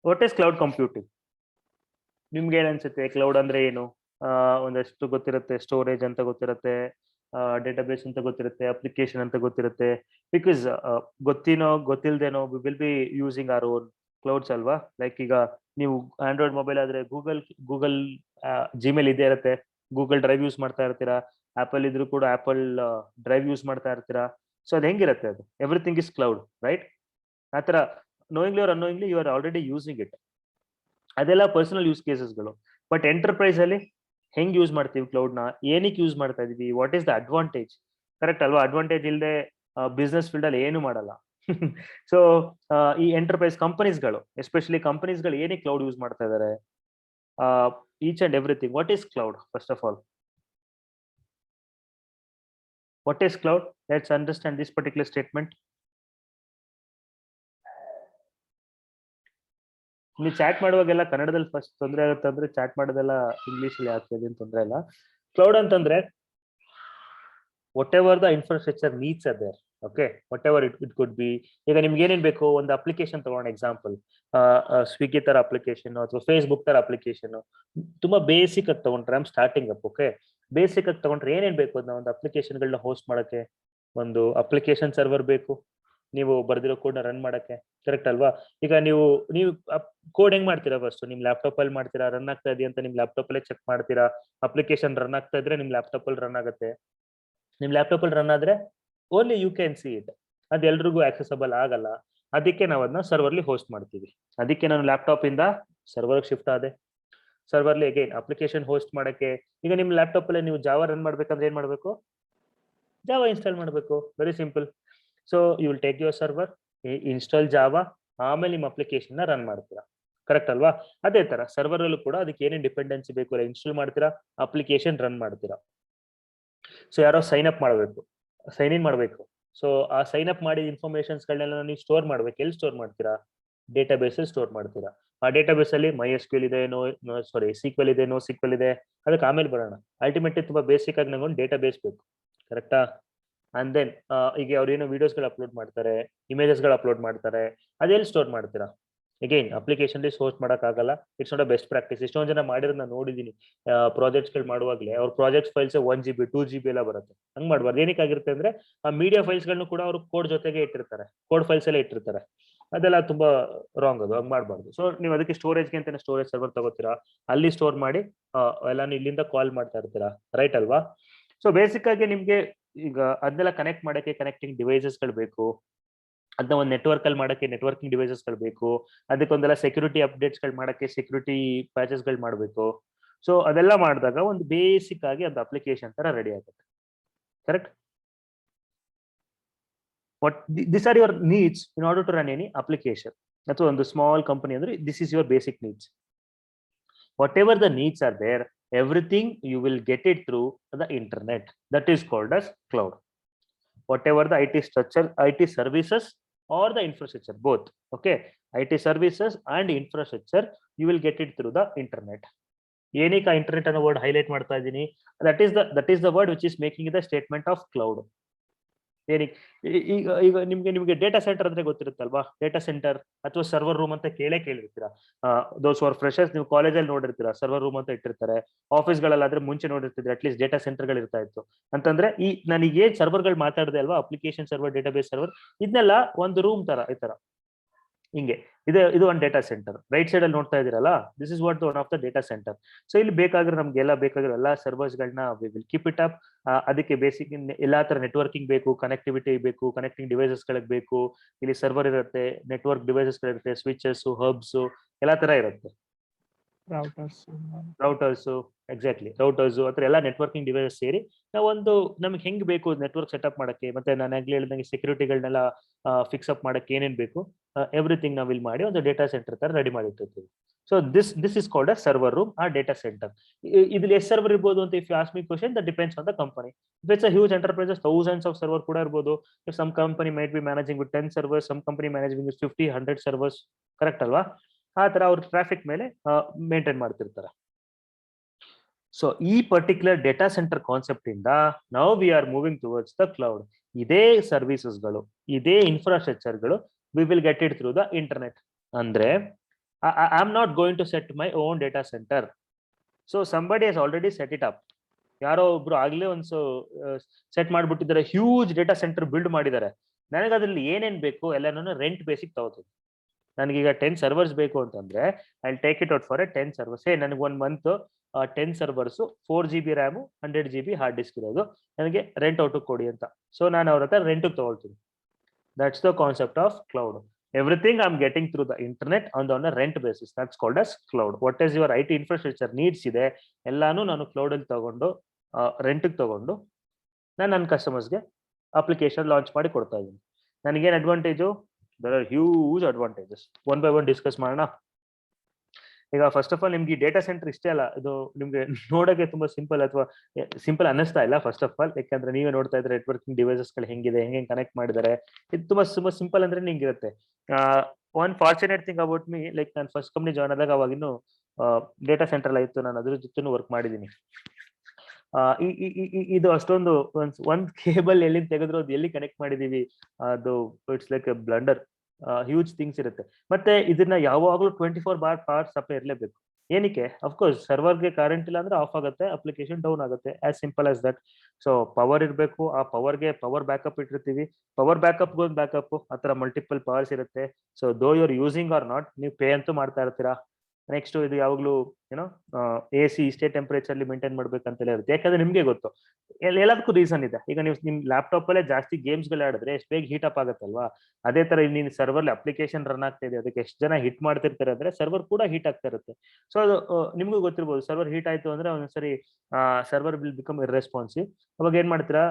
What is cloud computing? ನಿಮ್ಗೆ ಏನ್ ಅನ್ಸುತ್ತೆ ಕ್ಲೌಡ್ ಅಂದ್ರೆ ಏನು? ಒಂದಷ್ಟು ಗೊತ್ತಿರುತ್ತೆ, ಸ್ಟೋರೇಜ್ ಅಂತ ಗೊತ್ತಿರುತ್ತೆ, ಡೇಟಾಬೇಸ್ ಅಂತ ಗೊತ್ತಿರುತ್ತೆ, ಅಪ್ಲಿಕೇಶನ್ ಅಂತ ಗೊತ್ತಿರುತ್ತೆ. ಬಿಕಾಸ್ ಗೊತ್ತಿನೋ ಗೊತ್ತಿಲ್ದೇನೋ we will be using our own clouds ಅಲ್ವಾ. ಲೈಕ್ ಈಗ ನೀವು ಆಂಡ್ರಾಯ್ಡ್ ಮೊಬೈಲ್ ಆದ್ರೆ ಗೂಗಲ್ ಜಿಮೇಲ್ ಇದ್ದೇ ಇರುತ್ತೆ, ಗೂಗಲ್ ಡ್ರೈವ್ ಯೂಸ್ ಮಾಡ್ತಾ ಇರ್ತೀರಾ. ಆಪಲ್ ಇದ್ರೂ ಕೂಡ ಆಪಲ್ ಡ್ರೈವ್ ಯೂಸ್ ಮಾಡ್ತಾ ಇರ್ತೀರಾ. ಸೊ ಅದು ಹೆಂಗಿರುತ್ತೆ, ಅದು ಎವ್ರಿಥಿಂಗ್ ಇಸ್ ಕ್ಲೌಡ್, ರೈಟ್? ಆತರ knowingly or unknowingly you are already using it. ಅದೆಲ್ಲ ಪರ್ಸನಲ್ ಯೂಸ್ ಕೇಸಸ್ಗಳು. ಬಟ್ ಎಂಟರ್ಪ್ರೈಸ್ ಅಲ್ಲಿ ಹೆಂಗ್ ಯೂಸ್ ಮಾಡ್ತೀವಿ ಕ್ಲೌಡ್ ನ, ಏನಕ್ಕೆ ಯೂಸ್ ಮಾಡ್ತಾ ಇದೀವಿ, what is the advantage? Correct ಅಲ್ವಾ? ಅಡ್ವಾಂಟೇಜ್ ಇಲ್ಲದೆ ಬಿಸ್ನೆಸ್ ಫೀಲ್ಡ್ ಅಲ್ಲಿ ಏನು ಮಾಡಲ್ಲ. ಸೊ ಈ ಎಂಟರ್ಪ್ರೈಸ್ ಕಂಪನೀಸ್ಗಳು, ಎಸ್ಪೆಷಲಿ ಕಂಪನೀಸ್ಗಳು ಏನಕ್ಕೆ ಕ್ಲೌಡ್ ಯೂಸ್ ಮಾಡ್ತಾ ಇದಾರೆ? Each and everything. What is cloud first of all? What is cloud? Let's understand this particular statement. ನೀವು ಚಾಟ್ ಮಾಡುವಾಗೆಲ್ಲ ಕನ್ನಡದಲ್ಲಿ ಫಸ್ಟ್ ತೊಂದರೆ ಆಗುತ್ತೆ ಅಂದ್ರೆ ಚಾಟ್ ಮಾಡೋದೆಲ್ಲ ಇಂಗ್ಲಿಷ್ ಅಲ್ಲಿ ಆಗ್ತದೆ, ಏನು ತೊಂದರೆ ಇಲ್ಲ. ಕ್ಲೌಡ್ ಅಂತಂದ್ರೆ whatever the infrastructure needs are there. Okay, whatever it could be. ಈಗ ನಿಮ್ಗೆ ಏನೇನ್ ಬೇಕು, ಒಂದು ಅಪ್ಲಿಕೇಶನ್ ತಗೊಂಡು ಎಕ್ಸಾಂಪಲ್ ಸ್ವಿಗ್ಗಿ ತರ ಅಪ್ಲಿಕೇಶನ್ ಅಥವಾ ಫೇಸ್ಬುಕ್ ತರ ಅಪ್ಲಿಕೇಶನ್, ತುಂಬಾ ಬೇಸಿಕ್ ಆಗಿ ತಗೊಂಡ್ರೆ ಸ್ಟಾರ್ಟಿಂಗ್ ಅಪ್. ಓಕೆ, ಬೇಸಿಕ್ ಆಗಿ ತಗೊಂಡ್ರೆ ಏನೇನ್ ಬೇಕು ಅದನ್ನ ಒಂದು ಅಪ್ಲಿಕೇಶನ್ಗಳನ್ನ ಹೋಸ್ಟ್ ಮಾಡಕ್ಕೆ? ಒಂದು ಅಪ್ಲಿಕೇಶನ್ ಸರ್ವರ್ ಬೇಕು, ನೀವು ಬರ್ದಿರೋ ಕೋಡ್ ನ ರನ್ ಮಾಡಕ್ಕೆ. ಕರೆಕ್ಟ್ ಅಲ್ವಾ? ಈಗ ನೀವು ಕೋಡ್ ಹೆಂಗ್ ಮಾಡ್ತೀರಾ? ಫಸ್ಟ್ ನಿಮ್ ಲ್ಯಾಪ್ಟಾಪ್ ಅಲ್ಲಿ ಮಾಡ್ತೀರಾ, ರನ್ ಆಗ್ತಾ ಇದೆಯಾ ಅಂತ ನಿಮ್ ಲ್ಯಾಪ್ಟಾಪ್ ಅಲ್ಲೇ ಚೆಕ್ ಮಾಡ್ತೀರಾ. ಅಪ್ಲಿಕೇಶನ್ ರನ್ ಆಗ್ತಾ ಇದ್ರೆ ನಿಮ್ ಲ್ಯಾಪ್ಟಾಪ್ ಅಲ್ಲಿ ರನ್ ಆಗುತ್ತೆ. ನಿಮ್ ಲ್ಯಾಪ್ಟಾಪ್ ಅಲ್ಲಿ ರನ್ ಆದ್ರೆ only you can see it, ಅದು ಎಲ್ರಿಗೂ ಆಕ್ಸೆಸಬಲ್ ಆಗಲ್ಲ. ಅದಕ್ಕೆ ನಾವು ಅದನ್ನ ಸರ್ವರ್ಲಿ ಹೋಸ್ಟ್ ಮಾಡ್ತೀವಿ. ಅದಕ್ಕೆ ನಾನು ಲ್ಯಾಪ್ಟಾಪ್ ಇಂದ ಸರ್ವರ್ ಶಿಫ್ಟ್ ಆದೆ. ಸರ್ವರ್ಲಿ ಅಗೈನ್ ಅಪ್ಲಿಕೇಶನ್ ಹೋಸ್ಟ್ ಮಾಡಕ್ಕೆ. ಈಗ ನಿಮ್ ಲ್ಯಾಪ್ಟಾಪ್ ಅಲ್ಲಿ ನೀವು ಜಾವಾ ರನ್ ಮಾಡ್ಬೇಕಂದ್ರೆ ಏನ್ ಮಾಡ್ಬೇಕು? ಜಾವಾ ಇನ್ಸ್ಟಾಲ್ ಮಾಡಬೇಕು. Very simple. So you will take your server, install Java, ಆಮೇಲೆ ನಿಮ್ಮ ಅಪ್ಲಿಕೇಶನ್ ನ ರನ್ ಮಾಡ್ತೀರಾ. ಕರೆಕ್ಟ್ ಅಲ್ವಾ? ಅದೇ ತರ ಸರ್ವರ್ ಅಲ್ಲೂ ಕೂಡ ಅದಕ್ಕೆ ಏನೇನು ಡಿಪೆಂಡೆನ್ಸಿ ಬೇಕು ಎಲ್ಲ ಇನ್ಸ್ಟಾಲ್ ಮಾಡ್ತೀರಾ, ಅಪ್ಲಿಕೇಶನ್ ರನ್ ಮಾಡ್ತೀರಾ. ಸೊ ಯಾರೋ ಸೈನ್ ಅಪ್ ಮಾಡಬೇಕು, ಸೈನ್ ಇನ್ ಮಾಡಬೇಕು. ಸೊ ಆ ಸೈನ್ ಅಪ್ ಮಾಡಿದ ಇನ್ಫಾರ್ಮೇಶನ್ಸ್ ಗಳನ್ನೆಲ್ಲ ನೀವು ಸ್ಟೋರ್ ಮಾಡ್ಬೇಕು. ಎಲ್ಲಿ ಸ್ಟೋರ್ ಮಾಡ್ತೀರಾ? ಡೇಟಾಬೇಸ್ ಅಲ್ಲಿ ಸ್ಟೋರ್ ಮಾಡ್ತೀರಾ. ಆ ಡೇಟಾಬೇಸ್ ಅಲ್ಲಿ MySQL ಇದೆ, SQL ಇದೆ, NoSQL ಇದೆ. ಅದಕ್ಕೆ ಆಮೇಲೆ ಬರೋಣ. ಅಲ್ಟಿಮೇಟ್ಲಿ ತುಂಬಾ ಬೇಸಿಕ್ ಆಗಿ ನಂಗೊಂದು ಡೇಟಾಬೇಸ್ ಬೇಕು. ಕರೆಕ್ಟಾ? ಅಂಡ್ ದೆನ್ ಈಗ ಅವ್ರು ಏನೋ ವಿಡಿಯೋಸ್ ಗಳು ಅಪ್ಲೋಡ್ ಮಾಡ್ತಾರೆ, ಇಮೇಜಸ್ ಗಳು ಅಪ್ಲೋಡ್ ಮಾಡ್ತಾರೆ, ಅದೆಲ್ಲಿ ಸ್ಟೋರ್ ಮಾಡ್ತೀರಾ? ಅಗೈನ್ ಅಪ್ಲಿಕೇಶನ್ ಹೋಸ್ಟ್ ಮಾಡಕ್ ಆಗಲ್ಲ. It's not a best practice. ಎಷ್ಟೊಂದು ಜನ ಮಾಡಿರೋದು ನಾನು ನೋಡಿದೀನಿ. ಪ್ರಾಜೆಕ್ಟ್ಸ್ ಗಳು ಮಾಡುವಾಗಲೇ ಅವ್ರ ಪ್ರಾಜೆಕ್ಟ್ ಫೈಲ್ಸ್ 1 GB 2 GB ಎಲ್ಲ ಬರುತ್ತೆ. ಹಂಗ್ ಮಾಡ್ಬಾರ್ದು. ಏನಕ್ಕಾಗಿರುತ್ತೆ ಅಂದ್ರೆ ಆ ಮೀಡಿಯಾ ಫೈಲ್ಸ್ ಗಳನ್ನೂ ಕೂಡ ಅವರು ಕೋಡ್ ಜೊತೆಗೆ ಇಟ್ಟಿರ್ತಾರೆ, ಕೋಡ್ ಫೈಲ್ಸ್ ಎಲ್ಲ ಇಟ್ಟಿರ್ತಾರೆ. ಅದೆಲ್ಲ ತುಂಬಾ ರಾಂಗ್, ಅದು ಹಂಗ್ ಮಾಡ್ಬಾರ್ದು. ಸೊ ನೀವು ಅದಕ್ಕೆ ಸ್ಟೋರೇಜ್ಗೆ ಅಂತ ಸ್ಟೋರೇಜ್ ಸರ್ವರ್ ತಗೋತೀರಾ, ಅಲ್ಲಿ ಸ್ಟೋರ್ ಮಾಡಿ ಎಲ್ಲಾನು ಇಲ್ಲಿಂದ ಕಾಲ್ ಮಾಡ್ತಾ ಇರ್ತೀರಾ. ರೈಟ್ ಅಲ್ವಾ? ಸೊ ಬೇಸಿಕ್ ಆಗಿ ನಿಮ್ಗೆ ಈಗ ಅದನ್ನೆಲ್ಲ ಕನೆಕ್ಟ್ ಮಾಡಕ್ಕೆ ಕನೆಕ್ಟಿಂಗ್ ಡಿವೈಸಸ್ ಗಳು ಬೇಕು. ಅದನ್ನ ಒಂದು ನೆಟ್ವರ್ಕ್ ಅಲ್ಲಿ ಮಾಡಕ್ಕೆ ನೆಟ್ವರ್ಕಿಂಗ್ ಡಿವೈಸಸ್ ಗಳು ಬೇಕು. ಅದಕ್ಕೊಂದೆಲ್ಲ ಸೆಕ್ಯೂರಿಟಿ ಅಪ್ಡೇಟ್ಸ್ ಗಳು ಮಾಡಕ್ಕೆ ಸೆಕ್ಯೂರಿಟಿ ಪ್ಯಾಚಸ್ ಗಳು ಮಾಡಬೇಕು. ಸೊ ಅದೆಲ್ಲ ಮಾಡಿದಾಗ ಒಂದು ಬೇಸಿಕ್ ಆಗಿ ಅದು ಅಪ್ಲಿಕೇಶನ್ ತರ ರೆಡಿ ಆಗುತ್ತೆ. Correct? What this are your needs in order to run any application. ಅಥವಾ ಒಂದು ಸ್ಮಾಲ್ ಕಂಪನಿ ಅಂದ್ರೆ this is your basic needs. Whatever the needs are there, everything you will get it through the internet. That is called as cloud. Whatever the IT structure, IT services or the infrastructure, both. Okay, IT services and infrastructure, you will get it through the internet. ಏನಕ್ಕೆ internet ಅನ್ನೋ word highlight ಮಾಡ್ತಾ ಇದ್ದೀನಿ? That is the word which is making the statement of cloud. ಏನಕ್ಕೆ? ಈಗ ಈಗ ನಿಮ್ಗೆ data centre ಅಂದ್ರೆ ಗೊತ್ತಿರುತ್ತಲ್ವಾ? Data centre ಅಥವಾ ಸರ್ವರ್ ರೂಮ್ ಅಂತ ಕೇಳಿರ್ತೀರಾ. ದೋಸ್ ಫಾರ್ ಫ್ರೆಶರ್ಸ್, ನೀವು ಕಾಲೇಜಲ್ಲಿ ನೋಡಿರ್ತೀರಾ ಸರ್ವರ್ ರೂಮ್ ಅಂತ ಇಟ್ಟಿರ್ತಾರೆ. ಆಫೀಸ್ಗಳಲ್ಲಾದ್ರೆ ಮುಂಚೆ ನೋಡಿರ್ತಿದ್ರೆ ಅಟ್ಲೀಸ್ಟ್ ಡೇಟಾ ಸೆಂಟರ್ ಗಳು ಇರ್ತಾ ಇತ್ತು. ಅಂತಂದ್ರೆ ಈ ನನಗೆ ಏನ್ ಸರ್ವರ್ ಗಳು ಮಾತಾಡಿದೆ ಅಲ್ವಾ, ಅಪ್ಲಿಕೇಶನ್ ಸರ್ವರ್, ಡೇಟಾಬೇಸ್ ಸರ್ವರ್, ಇದನ್ನೆಲ್ಲ ಒಂದು ರೂಮ್ ತರ ಈ ತರ ಹಿಂಗೆ ಇದು ಒಂದು ಡೇಟಾ ಸೆಂಟರ್. ರೈಟ್ ಸೈಡ್ ಅಲ್ಲಿ ನೋಡ್ತಾ ಇದೀರಲ್ಲ, this is what one of the data centre. So ಇಲ್ಲಿ ಬೇಕಾದ್ರೆ ನಮ್ಗೆಲ್ಲ ಬೇಕಾಗಿರೋ ಎಲ್ಲಾ ಸರ್ವರ್ಸ್ ಗಳನ್ನ we will keep it up. ಅದಕ್ಕೆ ಬೇಸಿಕ್ ಎಲ್ಲಾ ತರ ನೆಟ್ವರ್ಕಿಂಗ್ ಬೇಕು, ಕನೆಕ್ಟಿವಿಟಿ ಬೇಕು, ಕನೆಕ್ಟಿಂಗ್ ಡಿವೈಸಸ್ ಗಳಿಗೆ ಬೇಕು. ಇಲ್ಲಿ ಸರ್ವರ್ ಇರುತ್ತೆ, ನೆಟ್ವರ್ಕ್ ಡಿವೈಸಸ್ ಗಳಿರುತ್ತೆ, ಸ್ವಿಚಸ್, ಹಬ್ಸ್ ಎಲ್ಲಾ ತರ ಇರುತ್ತೆ. ರೌಟರ್ಸ್, ಎಕ್ಸಾಕ್ಟ್ಲಿ ರೌಟರ್ಸ್ ಅಥವಾ ಎಲ್ಲ ನೆಟ್ವರ್ಕಿಂಗ್ ಡಿವೈಸಸ್ ಸೇರಿ ನಾವೊಂದು ನಮ್ಗೆ ಹೆಂಗ್ ಬೇಕು ನೆಟ್ವರ್ಕ್ ಸೆಟಪ್ ಮಾಡಕ್ಕೆ, ಮತ್ತೆ ನಾನು ಆಗ್ಲೇ ಹೇಳಿದಂಗೆ ಸೆಕ್ಯೂರಿಟಿಗಳನ್ನೆಲ್ಲ ಫಿಕ್ಸ್ ಅಪ್ ಮಾಡಕ್ಕೆ ಏನೇನ್ ಬೇಕು ಎವ್ರಿಥಿಂಗ್ ನಾವು ಇಲ್ಲಿ ಮಾಡಿ ಒಂದು ಡೇಟಾ ಸೆಂಟರ್ ತರ ರೆಡಿ ಮಾಡಿರ್ತೀವಿ. So this is called a server room ಆ ಡೇಟಾ ಸೆಂಟರ್. ಇದ್ರಲ್ಲಿ ಎಷ್ಟು ಸರ್ವರ್ ಇರ್ಬೋದು ಅಂತ if you ask me question, that depends on the company. If it's a huge enterprises, thousands of server ಕೂಡ ಇರ್ಬೋದು. Some company might be managing with 10 servers, some company managing with 50, 100 servers. Correct ಅಲ್ವಾ? ಆ ತರ ಅವ್ರ traffic ಮೇಲೆ maintain ಮಾಡ್ತಿರ್ತಾರೆ. So ಈ particular data centre concept ಇಂದ now we are moving towards the cloud. ಇದೇ ಸರ್ವಿಸಸ್ಗಳು, ಇದೇ ಇನ್ಫ್ರಾಸ್ಟ್ರಕ್ಚರ್ಗಳು we will get it through the internet. ಅಂದ್ರೆ I'm not going to set my own data center. So somebody has already set it up. ಯಾರೋ ಒಬ್ರು ಆಗ್ಲೇ ಒಂದು ಸೆಟ್ ಮಾಡ್ಬಿಟ್ಟಿದ್ದಾರೆ, ಹ್ಯೂಜ್ ಡೇಟಾ ಸೆಂಟರ್ ಬಿಲ್ಡ್ ಮಾಡಿದ್ದಾರೆ. ನನಗೆ ಅದ್ರಲ್ಲಿ ಏನೇನ್ ಬೇಕು ಎಲ್ಲಾನು ರೆಂಟ್ ಬೇಸಿಕ್ ತಗೋತೀನಿ. ನನಗೀಗ 10 ಸರ್ವರ್ಸ್ ಬೇಕು ಅಂತಂದ್ರೆ I take it out for A 10 servers. ನನಗೆ 1 month 10 servers 4 GB RAM 100 GB hard disk ಇರೋದು ನನಗೆ ರೆಂಟ್ ಔಟ್ ಕೊಡಿ ಅಂತ. ಸೊ ನಾನು ಅವ್ರ ಹತ್ರ ರೆಂಟ್ ತಗೊಳ್ತೀನಿ. That's the concept of cloud. Everything I'm getting through the internet on a rent basis. That's called as cloud. What is your IT infrastructure needs ಇದೆ ಎಲ್ಲಾನು ನಾನು ಕ್ಲೌಡ್ ಅಲ್ಲಿ ತಗೊಂಡು ರೆಂಟ್ ತಗೊಂಡು ನಾನು ನನ್ನ ಕಸ್ಟಮರ್ಸ್ಗೆ ಅಪ್ಲಿಕೇಶನ್ ಲಾಂಚ್ ಮಾಡಿ ಕೊಡ್ತಾ ಇದ್ದೀನಿ. ನನಗೇನು advantage? There are huge advantages. One by one discuss ಮಾಡೋಣ. ಈಗ ಫಸ್ಟ್ ಆಫ್ ಆಲ್ ನಿಮ್ಗೆ ಡೇಟಾ ಸೆಂಟರ್ ಇಷ್ಟೇ ಅಲ್ಲ, ಇದು ನಿಮ್ಗೆ ನೋಡೋಕೆ ತುಂಬಾ ಸಿಂಪಲ್ ಅಥವಾ ಸಿಂಪಲ್ ಅನ್ನಿಸ್ತಾ ಇಲ್ಲ ಫಸ್ಟ್ ಆಫ್ ಆಲ್. ಯಾಕಂದ್ರೆ ನೀವೇ ನೋಡ್ತಾ ಇದ್ರೆ ನೆಟ್ವರ್ಕಿಂಗ್ ಡಿವೈಸಸ್ ಗಳು ಹೆಂಗಿದೆ, ಹೆಂಗೆ ಕನೆಕ್ಟ್ ಮಾಡಿದ್ದಾರೆ, ಇದು ತುಂಬಾ ಸಿಂಪಲ್ ಅಂದ್ರೆ ನಿಂಗಿರುತ್ತೆ. One fortunate thing about me, like ನಾನು ಫಸ್ಟ್ ಕಂಪ್ನಿ ಜಾಯ್ನ್ ಆದಾಗ ಅವಾಗಿನ್ನು ಡೇಟಾ ಸೆಂಟರ್ ಆಯ್ತು, ನಾನು ಅದ್ರ ಜೊತೆ ವರ್ಕ್ ಮಾಡಿದ್ದೀನಿ. ಇದು ಅಷ್ಟೊಂದು ಒಂದ್ ಕೇಬಲ್ ಎಲ್ಲಿ ತೆಗೆದ್ರು ಅದು ಎಲ್ಲಿ ಕನೆಕ್ಟ್ ಮಾಡಿದೀವಿ, ಅದು it's like A blunder. Huge things ಇರುತ್ತೆ. ಮತ್ತೆ ಇದನ್ನ ಯಾವಾಗ್ಲೂ 24 ಬಾರ್ ಪವರ್ ಸಪ್ಲೈ ಇರಲೇಬೇಕು. ಏನಕ್ಕೆ? ಅಫ್ಕೋರ್ಸ್ ಸರ್ವರ್ಗೆ ಕರೆಂಟ್ ಇಲ್ಲ ಅಂದ್ರೆ ಆಫ್ ಆಗುತ್ತೆ, ಅಪ್ಲಿಕೇಶನ್ ಡೌನ್ ಆಗುತ್ತೆ, as simple as that. So power ಇರಬೇಕು, ಆ ಪವರ್ಗೆ ಪವರ್ ಬ್ಯಾಕಪ್ ಇಟ್ಟಿರ್ತೀವಿ. ಪವರ್ ಬ್ಯಾಕಪ್ ಒಂದು ಬ್ಯಾಕಪ್, ಆತರ ಮಲ್ಟಿಪಲ್ ಪವರ್ಸ್ ಇರುತ್ತೆ. So though you are using or not, ನೀವು ಪೇ ಅಂತೂ ಮಾಡ್ತಾ ಇರ್ತೀರಾ. ನೆಕ್ಸ್ಟ್ ಇದು ಯಾವಾಗ್ಲೂ ಏನೋ AC ಇಷ್ಟೇ ಟೆಂಪರೇಚರ್ ಅಲ್ಲಿ ಮೇಂಟೈನ್ ಮಾಡ್ಬೇಕಂತೆಲ್ಲ ಇರುತ್ತೆ. ಯಾಕಂದ್ರೆ ನಿಮ್ಗೆ ಗೊತ್ತು ಎಲ್ಲದಕ್ಕೂ ರೀಸನ್ ಇದೆ. ಈಗ ನೀವು ನಿಮ್ ಲ್ಯಾಪ್ಟಾಪ್ ಅಲ್ಲೇ ಜಾಸ್ತಿ ಗೇಮ್ಸ್ ಗಳು ಆಡಿದ್ರೆ ಎಷ್ಟು ಬೇಗ ಹೀಟ್ ಅಪ್ ಆಗುತ್ತಲ್ವಾ, ಅದೇ ತರ ನೀನ್ ಸರ್ವರ್ ಅಪ್ಲಿಕೇಶನ್ ರನ್ ಆಗ್ತಾ ಇದೆ, ಅದಕ್ಕೆ ಎಷ್ಟು ಜನ ಹಿಟ್ ಮಾಡ್ತಿರ್ತಾರೆ ಅಂದ್ರೆ ಸರ್ವರ್ ಕೂಡ ಹೀಟ್ ಆಗ್ತಾ ಇರುತ್ತೆ. ಸೊ ಅದು ನಿಮ್ಗೂ ಗೊತ್ತಿರ್ಬೋದು, ಸರ್ವರ್ ಹೀಟ್ ಆಯ್ತು ಅಂದ್ರೆ ಒಂದ್ಸರಿ ಸರ್ವರ್ ವಿಲ್ ಬಿಕಮ್ ಇರ್ರೆಸ್ಪಾನ್ಸಿವ್. ಅವಾಗ ಏನ್ ಮಾಡ್ತೀರಾ,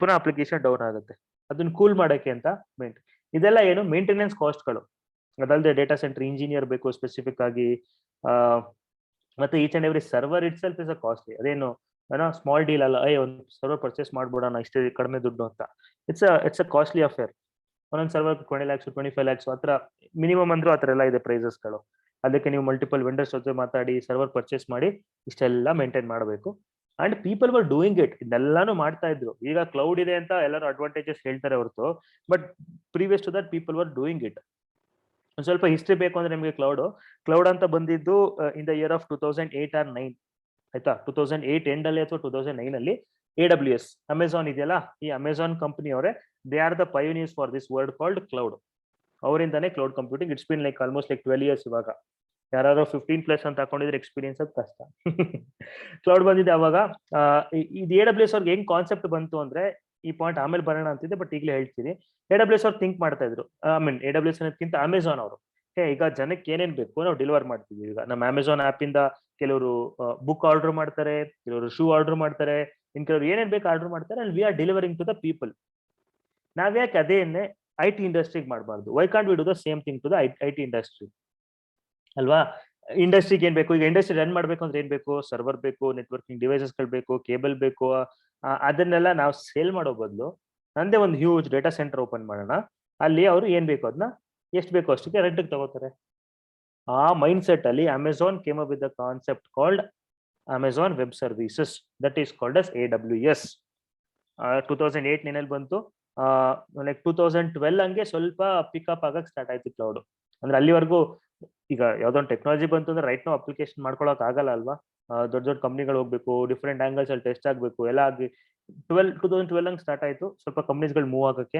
ಪುನಃ ಅಪ್ಲಿಕೇಶನ್ ಡೌನ್ ಆಗುತ್ತೆ. ಅದನ್ನ ಕೂಲ್ ಮಾಡಕ್ಕೆ ಅಂತ ಇದೆಲ್ಲ ಏನು ಮೇಂಟೆನೆನ್ಸ್ ಕಾಸ್ಟ್ಗಳು. ಅದಲ್ಲದೆ ಡೇಟಾ ಸೆಂಟರ್ ಇಂಜಿನಿಯರ್ ಬೇಕು ಸ್ಪೆಸಿಫಿಕ್ ಆಗಿ. ಮತ್ತೆ each and every server it self is a costly. ಅದೇನು ಏನೋ ಸ್ಮಾಲ್ ಡೀಲ್ ಅಲ್ಲ, ಒಂದು ಸರ್ವರ್ ಪರ್ಚೇಸ್ ಮಾಡ್ಬಿಡೋಣ ಇಷ್ಟೇ ಕಡಿಮೆ ದುಡ್ಡು ಅಂತ. It's a costly affair. ಒಂದೊಂದು ಸರ್ವರ್ 20 lakhs 25 lakhs ಆತರ ಮಿನಿಮಮ್ ಅಂದ್ರೂ ಆತರ ಎಲ್ಲ ಇದೆ ಪ್ರೈಸಸ್ಗಳು. ಅದಕ್ಕೆ ನೀವು ಮಲ್ಟಿಪಲ್ ವೆಂಡರ್ಸ್ ಜೊತೆ ಮಾತಾಡಿ ಸರ್ವರ್ ಪರ್ಚೇಸ್ ಮಾಡಿ ಇಷ್ಟೆಲ್ಲ ಮೇಂಟೈನ್ ಮಾಡಬೇಕು. And people were doing it, ಇದೆಲ್ಲಾನು ಮಾಡ್ತಾ ಇದ್ರು. ಈಗ ಕ್ಲೌಡ್ ಇದೆ ಅಂತ ಎಲ್ಲರೂ ಅಡ್ವಾಂಟೇಜಸ್ ಹೇಳ್ತಾರೆ ಹೊರತು, but previous to that people were doing it. ಒಂದ್ ಸ್ವಲ್ಪ ಹಿಸ್ಟ್ರಿ ಬೇಕು ಅಂದ್ರೆ ನಿಮಗೆ ಕ್ಲೌಡ್ ಅಂತ ಬಂದಿದ್ದು in the year of 2008 or 9 ಆಯ್ತಾ. 2008 ಎಂಡ್ ಅಲ್ಲಿ ಅಥವಾ 2009 ಅಲ್ಲಿ AWS ಅಮೆಝಾನ್ ಇದೆಯಲ್ಲ, ಈ ಅಮೆಝಾನ್ ಕಂಪನಿ ಅವರೇ they are the pioneers for this word called cloud. ಅವರಿಂದಾನೇ cloud computing. It's been like almost like 12 years. ಇವಾಗ ಯಾರು 15+ ಅಂತ ಹಾಕೊಂಡಿದ್ರೆ ಎಕ್ಸ್ಪೀರಿಯನ್ಸ್ ಅದು ಕಷ್ಟ. ಕ್ಲೌಡ್ ಬಂದಿದೆ ಅವಾಗ. ಇದು AWS ಅವ್ರಿಗೆ ಹೆಂಗ್ ಕಾನ್ಸೆಪ್ಟ್ ಬಂತು ಅಂದ್ರೆ, ಈ ಪಾಯಿಂಟ್ ಆಮೇಲೆ ಬರೋಣ ಅಂತಿದೆ ಬಟ್ ಈಗಲೇ ಹೇಳ್ತೀನಿ. AWS ಅವ್ರು ಥಿಂಕ್ ಮಾಡ್ತಾ ಇದ್ರು, AWS ಅನ್ನೋದಕ್ಕಿಂತ ಅಮೆಝಾನ್ ಅವರು ಈಗ ಜನಕ್ಕೆ ಏನೇನ್ ಬೇಕು ನಾವು ಡೆಲಿವರ್ ಮಾಡ್ತೀವಿ. ಈಗ ನಮ್ಮ ಅಮೆಝಾನ್ ಆಪ್ ಇಂದ ಕೆಲವರು ಬುಕ್ ಆರ್ಡರ್ ಮಾಡ್ತಾರೆ, ಕೆಲವರು ಶೂ ಆರ್ಡರ್ ಮಾಡ್ತಾರೆ, ಇನ್ ಕೆಲವರು ಏನೇನ್ ಬೇಕು ಆರ್ಡರ್ ಮಾಡ್ತಾರೆ. And we are delivering to the people. ನಾವ್ಯಾಕೆ ಅದೇನೆ IT ಇಂಡಸ್ಟ್ರಿಗೆ ಮಾಡಬಾರ್ದು? Why can't we do the same thing to the IT industry ಅಲ್ವಾ? ಇಂಡಸ್ಟ್ರಿಗೆ ಏನ್ ಬೇಕು? ಈಗ ಇಂಡಸ್ಟ್ರಿ ರನ್ ಮಾಡ್ಬೇಕು ಅಂದ್ರೆ ಏನ್ ಬೇಕು? ಸರ್ವರ್ ಬೇಕು, ನೆಟ್ವರ್ಕಿಂಗ್ ಡಿವೈಸಸ್ ಗಳು ಬೇಕು, ಕೇಬಲ್ ಬೇಕು. ಅದನ್ನೆಲ್ಲ ನಾವು ಸೇಲ್ ಮಾಡೋ ಬದಲು ನಂದೇ ಒಂದು ಹ್ಯೂಜ್ ಡೇಟಾ ಸೆಂಟರ್ ಓಪನ್ ಮಾಡೋಣ. ಅಲ್ಲಿ ಅವರು ಏನ್ ಬೇಕು ಅದನ್ನ ಎಷ್ಟು ಬೇಕೋ ಅಷ್ಟಕ್ಕೆ ರೆಂಟ್ಗೆ ತಗೋತಾರೆ. ಆ ಮೈಂಡ್ ಸೆಟ್ ಅಲ್ಲಿ Amazon came up with the concept called Amazon web services, that is called as AWS. 2008 ನಲ್ಲಿ ಬಂತು. ಲೈಕ್ 2012 ಹಂಗೆ ಸ್ವಲ್ಪ ಪಿಕಪ್ ಆಗಕ್ ಸ್ಟಾರ್ಟ್ ಆಯ್ತು ಕ್ಲೌಡ್. ಅಂದ್ರೆ ಅಲ್ಲಿವರೆಗೂ ಈಗ ಯಾವ್ದೊಂದು ಟೆಕ್ನಾಲಜಿ ಬಂತು ಅಂದ್ರೆ ರೈಟ್ ನಾವು ಅಪ್ಲಿಕೇಶನ್ ಮಾಡ್ಕೊಳಕ್ ಆಗಲ್ಲ ಅಲ್ವಾ. ದೊಡ್ಡ ದೊಡ್ಡ ಕಂಪ್ನಿಗಳು ಹೋಗ್ಬೇಕು, ಡಿಫ್ರೆಂಟ್ ಆಂಗಲ್ಸ್ ಅಲ್ಲಿ ಟೆಸ್ಟ್ ಆಗ್ಬೇಕು, ಎಲ್ಲ ಆಗಿ 2012 ಹಂಗೆ ಸ್ಟಾರ್ಟ್ ಆಯ್ತು ಸ್ವಲ್ಪ ಕಂಪ್ನೀಸ್ಗಳು ಮೂವ್ ಆಗಕ್ಕೆ.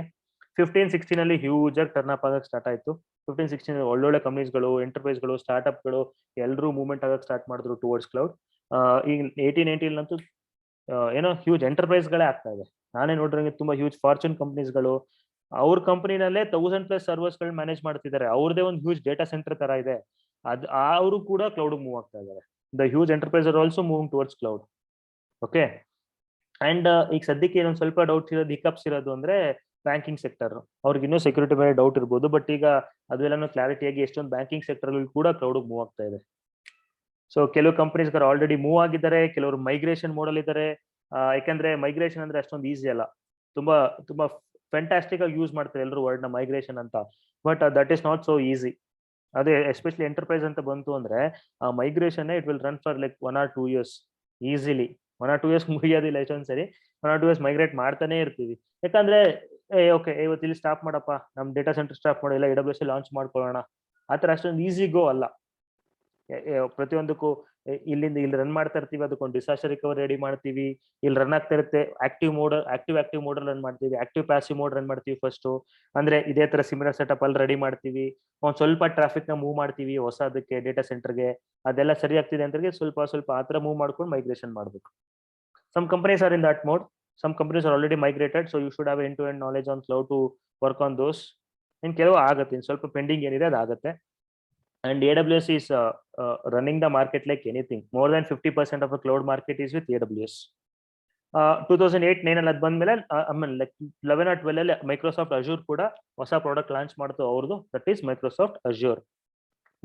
15-16 ಅಲ್ಲಿ ಹ್ಯೂಜ್ ಆಗಿ ಟರ್ನ್ ಅಪ್ ಆಗಕ್ಕೆ ಸ್ಟಾರ್ಟ್ ಆಯ್ತು. 15-16 ಒಳ್ಳೊಳ್ಳೆ ಕಂಪ್ನೀಸ್ಗಳು, ಎಂಟರ್ಪ್ರೈಸ್ಗಳು, ಸ್ಟಾರ್ಟ್ಅಪ್ಗಳು ಎಲ್ಲರೂ ಮೂವ್ಮೆಂಟ್ ಆಗಕ್ಕೆ ಸ್ಟಾರ್ಟ್ ಮಾಡಿದ್ರು ಟುವರ್ಡ್ಸ್ ಕ್ಲೌಡ್. ಈಗ 18-19 ಅಂತೂ ಏನೋ ಹ್ಯೂಜ್ ಎಂಟರ್ಪ್ರೈಸ್ಗಳೇ ಆಗ್ತಾ ಇದೆ. ನಾನೇ ನೋಡಿರಂಗೆ ತುಂಬಾ ಹ್ಯೂಜ್ ಫಾರ್ಚೂನ್ ಕಂಪ್ನೀಸ್ಗಳು ಅವ್ರ ಕಂಪನಿನಲ್ಲೇ 1000+ ಸರ್ವರ್ಸ್ ಗಳು ಮ್ಯಾನೇಜ್ ಮಾಡ್ತಿದ್ದಾರೆ. ಅವ್ರದೇ ಒಂದು ಹ್ಯೂಜ್ ಡೇಟಾ ಸೆಂಟರ್ ತರ ಇದೆ. ಅವರು ಕೂಡ ಕ್ಲೌಡ್ ಮೂವ್ ಆಗ್ತಾ ಇದ್ದಾರೆ. The huge enterprise are also moving towards cloud. Okay. And ಈಗ ಸದ್ಯಕ್ಕೆ ಏನೊಂದು ಸ್ವಲ್ಪ ಡೌಟ್ಸ್ ಇರೋದು, ಹಿಕಪ್ಸ್ ಇರೋದು ಅಂದ್ರೆ ಬ್ಯಾಂಕಿಂಗ್ ಸೆಕ್ಟರ್. ಅವ್ರಿಗೆ ಇನ್ನೂ ಸೆಕ್ಯೂರಿಟಿ ಮೇಲೆ ಡೌಟ್ ಇರ್ಬೋದು, ಬಟ್ ಈಗ ಅದೆಲ್ಲನೂ ಕ್ಲಾರಿಟಿಯಾಗಿ ಎಷ್ಟೊಂದು ಬ್ಯಾಂಕಿಂಗ್ ಸೆಕ್ಟರ್ ಕೂಡ ಕ್ಲೌಡ್ ಮೂವ್ ಆಗ್ತಾ ಇದೆ. ಸೊ ಕೆಲವು ಕಂಪನೀಸ್ ಆಲ್ರೆಡಿ ಮೂವ್ ಆಗಿದ್ದಾರೆ, ಕೆಲವರು ಮೈಗ್ರೇಷನ್ ಮೋಡಲ್ ಇದ್ದಾರೆ. ಯಾಕಂದ್ರೆ ಮೈಗ್ರೇಷನ್ ಅಂದ್ರೆ ಅಷ್ಟೊಂದು ಈಸಿ ಅಲ್ಲ. ತುಂಬಾ ತುಂಬಾ ಫ್ಯಾಂಟಾಸ್ಟಿಕ್ ಆಗಿ ಯೂಸ್ ಮಾಡ್ತಾರೆ ಎಲ್ಲರೂ ವರ್ಡ್ ನ ಮೈಗ್ರೇಷನ್ ಅಂತ, but that is not so easy. ಅದೇ ಎಸ್ಪೆಷಲಿ ಎಂಟರ್ಪ್ರೈಸ್ ಅಂತ ಬಂತು ಅಂದ್ರೆ migration it will run for like 1 or 2 years easily. 1 or 2 years ಮುಗಿಯೋದಿಲ್ಲ ಎಷ್ಟೊಂದ್ ಸರಿ. 1 or 2 years ಮೈಗ್ರೇಟ್ ಮಾಡ್ತಾನೆ ಇರ್ತೀವಿ. ಯಾಕಂದ್ರೆ ಓಕೆ ಇವತ್ತು ಇಲ್ಲಿ ಸ್ಟಾಪ್ ಮಾಡಪ್ಪ, ನಮ್ ಡೇಟಾ ಸೆಂಟರ್ ಸ್ಟಾಪ್ ಮಾಡೋ, ಇಲ್ಲ AWS ಲಾಂಚ್ ಮಾಡ್ಕೊಳ್ಳೋಣ, ಆತರ ಅಷ್ಟೊಂದು ಈಸಿ ಗೋ ಅಲ್ಲ. ಪ್ರತಿಯೊಂದಕ್ಕೂ ಇಲ್ಲಿಂದ ಇಲ್ಲಿ ರನ್ ಮಾಡ್ತಾ ಇರ್ತೀವಿ, ಅದಕ್ಕೊಂದು ಡಿಸಾಸ್ಟರ್ ರಿಕವರಿ ರೆಡಿ ಮಾಡ್ತೀವಿ. ಇಲ್ಲಿ ರನ್ ಆಗ್ತಾ ಇರುತ್ತೆ ಆಕ್ಟಿವ್ ಮೋಡ್ ರನ್ ಮಾಡ್ತೀವಿ, ಆಕ್ಟಿವ್ ಪ್ಯಾಸಿವ್ ಮೋಡ್ ರನ್ ಮಾಡ್ತೀವಿ ಫಸ್ಟ್. ಅಂದ್ರೆ ಇದೇ ತರ ಸಿಮಿಲರ್ ಸೆಟಪ್ ಅಲ್ಲಿ ರೆಡಿ ಮಾಡ್ತೀವಿ. ಒಂದ್ ಸ್ವಲ್ಪ ಟ್ರಾಫಿಕ್ ನ ಮೂವ್ ಮಾಡ್ತೀವಿ ಹೊಸದಕ್ಕೆ ಡೇಟಾ ಸೆಂಟರ್ಗೆ, ಅದೆಲ್ಲ ಸರಿ ಆಗ್ತಿದೆ ಅಂತ ಸ್ವಲ್ಪ ಸ್ವಲ್ಪ ಆತರ ಮೂವ್ ಮಾಡ್ಕೊಂಡು ಮೈಗ್ರೇಷನ್ ಮಾಡ್ಬೇಕು. Some companies are in that mode. Some companies are already migrated, so you should have end-to-end knowledge on cloud to work on those. In ಕೆಲವು ಆಗುತ್ತೆ, ಇನ್ನು ಸ್ವಲ್ಪ ಪೆಂಡಿಂಗ್ ಏನಿದೆ ಅದು ಆಗುತ್ತೆ. And AWS is running the market like anything. More than 50% of the cloud market is with AWS. 2008-9 ಅಲ್ಲಿ ಅದು ಬಂದ್ಮೇಲೆ ಆಮೇಲೆ ಲೈಕ್ 11 or 12 ಅಲ್ಲಿ ಮೈಕ್ರೋಸಾಫ್ಟ್ ಅಜೂರ್ ಕೂಡ ಹೊಸ ಪ್ರಾಡಕ್ಟ್ ಲಾಂಚ್ ಮಾಡ್ತು ಅವ್ರದ್ದು, ದಟ್ ಈಸ್ ಮೈಕ್ರೋಸಾಫ್ಟ್ ಅಜೂರ್.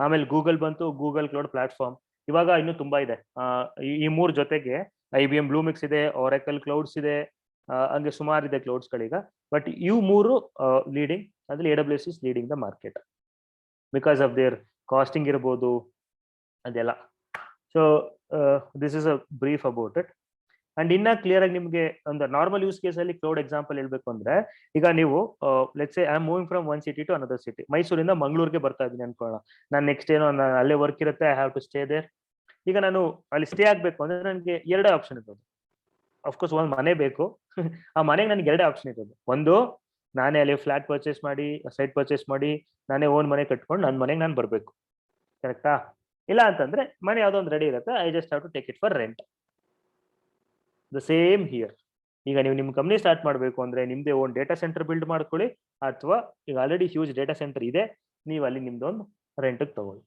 ಆಮೇಲೆ ಗೂಗಲ್ ಬಂತು, ಗೂಗಲ್ ಕ್ಲೌಡ್ ಪ್ಲಾಟ್ಫಾರ್ಮ್. ಇವಾಗ ಇನ್ನೂ ತುಂಬಾ ಇದೆ. ಈ ಮೂರ್ ಜೊತೆಗೆ IBM ಬ್ಲೂಮಿಕ್ಸ್ ಇದೆ, ಒರಾಕಲ್ ಕ್ಲೌಡ್ಸ್ ಇದೆ, ಹಂಗೆ ಸುಮಾರು ಇದೆ ಕ್ಲೌಡ್ಸ್ ಗಳೀಗ. ಬಟ್ ಇವು ಮೂರು ಲೀಡಿಂಗ್, ಅದ್ರಲ್ಲಿ AWS is leading the market because of their costing ಇರ್ಬೋದು ಅದೆಲ್ಲ. So this is a brief about it. And ಇನ್ನ ಕ್ಲಿಯರ್ ಆಗಿ ನಿಮ್ಗೆ ಒಂದು ನಾರ್ಮಲ್ ಯೂಸ್ ಕೇಸ್ ಅಲ್ಲಿ ಕ್ಲೌಡ್ ಎಕ್ಸಾಂಪಲ್ ಹೇಳ್ಬೇಕು ಅಂದ್ರೆ, ಈಗ ನೀವು let's say I am moving from one city to another city. ಮೈಸೂರಿಂದ ಮಂಗಳೂರಿಗೆ ಬರ್ತಾ ಇದ್ದೀನಿ ಅನ್ಕೊಳ್ಳೋಣ. ನಾನು ನೆಕ್ಸ್ಟ್ ಏನೋ ಅಲ್ಲೇ ವರ್ಕ್ ಇರುತ್ತೆ, I have to stay there. ಈಗ ನಾನು ಅಲ್ಲಿ ಸ್ಟೇ ಆಗ್ಬೇಕು ಅಂದ್ರೆ ನನಗೆ ಎರಡೇ ಆಪ್ಷನ್ ಇರೋದು. ಅಫ್ಕೋರ್ಸ್ ಒಂದ್ ಮನೆ ಬೇಕು. ಆ ಮನೆಗೆ ನನಗೆ ಎರಡೇ ಆಪ್ಷನ್ ಇರೋದು. ಒಂದು, ನಾನೇ ಅಲ್ಲಿ ಫ್ಲಾಟ್ ಪರ್ಚೇಸ್ ಮಾಡಿ, ಸೈಟ್ ಪರ್ಚೇಸ್ ಮಾಡಿ, ನಾನೇ ಓನ್ ಮನೆ ಕಟ್ಕೊಂಡು ನನ್ನ ಮನೆಗೆ ನಾನು ಬರ್ಬೇಕು, ಕರೆಕ್ಟಾ? ಇಲ್ಲ ಅಂತಂದ್ರೆ ಮನೆ ಯಾವ್ದೋ ಒಂದು ರೆಡಿ ಇರುತ್ತೆ, I just have to take it for rent. The same here. ಈಗ ನೀವು ನಿಮ್ ಕಂಪ್ನಿ ಸ್ಟಾರ್ಟ್ ಮಾಡಬೇಕು ಅಂದ್ರೆ ನಿಮ್ದೇ ಓನ್ ಡೇಟಾ ಸೆಂಟರ್ ಬಿಲ್ಡ್ ಮಾಡ್ಕೊಳ್ಳಿ, ಅಥವಾ ಈಗ ಆಲ್ರೆಡಿ ಹ್ಯೂಜ್ ಡೇಟಾ ಸೆಂಟರ್ ಇದೆ, ನೀವು ಅಲ್ಲಿ ನಿಮ್ದೊಂದು ರೆಂಟ್ ತಗೊಳ್ಳಿ.